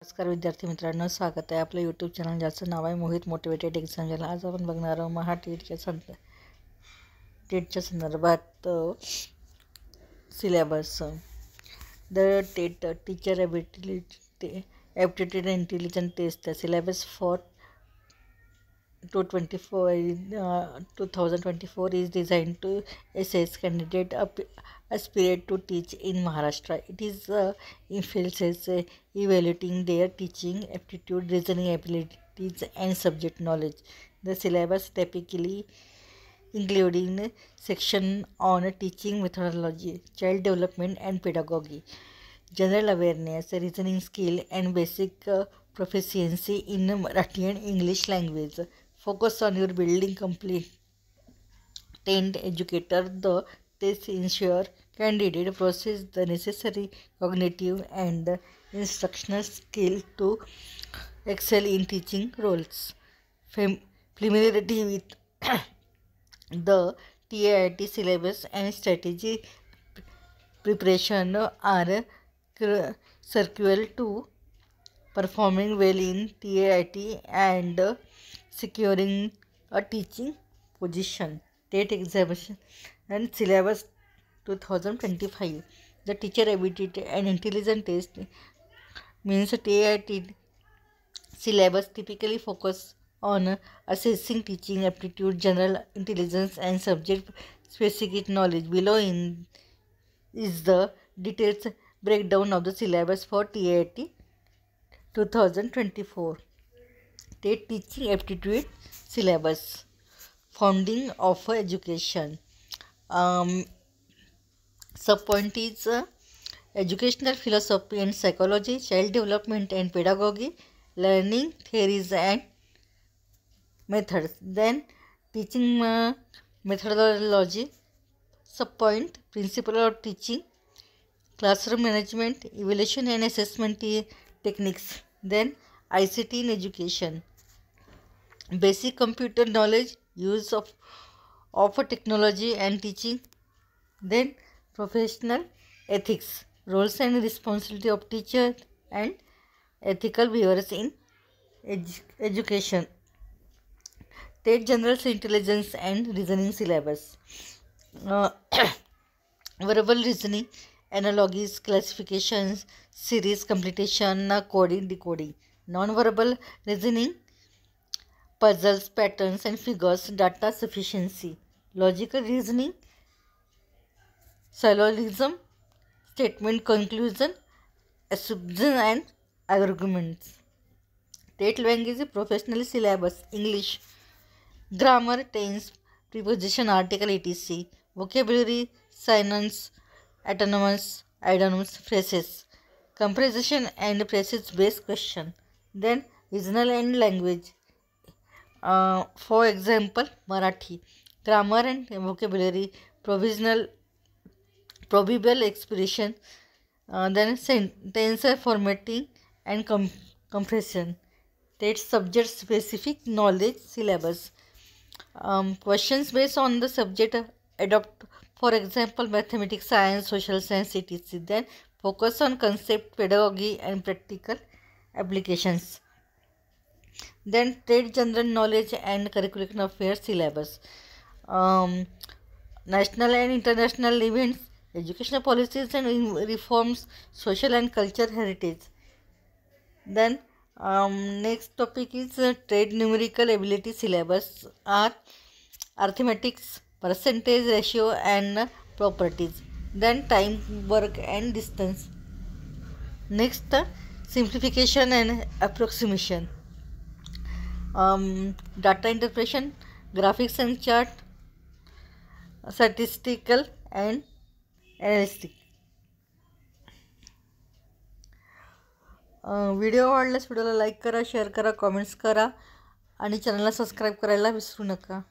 नमस्कार विद्यार्थी मित्रांनो, स्वागत आहे आपलं यूट्यूब चॅनल ज्याचं नाव आहे मोहित मोटिवेटेड एक्झाम चॅनल। आज आपण बघणार आहोत महा टेटच्या संदर्भात syllabus. The TET teacher aptitude intelligent test syllabus for 2024 is designed to assess candidate aspirate to teach in Maharashtra. It is emphasizes evaluating their teaching aptitude, reasoning abilities, and subject knowledge. The syllabus typically including section on teaching methodology, child development, and pedagogy, general awareness, reasoning skill, and basic proficiency in Marathi and English language. Focus on your building competent educator. The test ensure candidate possess the necessary cognitive and instructional skill to excel in teaching roles. Familiarity with the TIT syllabus and strategy preparation are circular to performing well in TIT and securing a teaching position. TET examination and syllabus 2025. The teacher ability and intelligence test means TIT syllabus typically focus on assessing teaching aptitude, general intelligence, and subject specific knowledge. Below is the detailed breakdown of the syllabus for TIT 2024. TET teaching aptitude syllabus. Founding of education. Subpoint is educational philosophy and psychology, child development and pedagogy, learning theories and methods. Then teaching methodology. Subpoint principle of teaching, classroom management, evaluation and assessment techniques. Then ICT in education, basic computer knowledge, use of technology and teaching. Then professional ethics, roles and responsibility of teacher and ethical behaviors in education. TET general intelligence and reasoning syllabus. Verbal reasoning, analogies, classifications, series computation, coding, decoding. Non-verbal reasoning, puzzles, patterns and figures, data sufficiency. Logical reasoning, syllogism, statement conclusion, assumption and arguments. TET language professional syllabus. English, grammar, tense, preposition, article, etc. Vocabulary, synonyms, idioms, phrases, comprehension and phrases based question. Then regional and language. For example, Marathi, grammar and vocabulary, probable expression, then sentence formatting and compression. TET subject specific knowledge syllabus. Questions based on the subject adopt, for example, mathematics, science, social science, etc. Then focus on concept, pedagogy and practical applications. Then TET general knowledge and curriculum affairs syllabus. National and international events, educational policies and reforms, social and cultural heritage. Then next topic is TET numerical ability syllabus are arithmetics, percentage, ratio and properties. Then time, work and distance. Next simplification and approximation. Data interpretation, graphics and chart, statistical and analytic. Video आवडल्यास व्हिडिओला like करा, share करा, comments करा आणि चॅनलला subscribe करायला विसरू नका.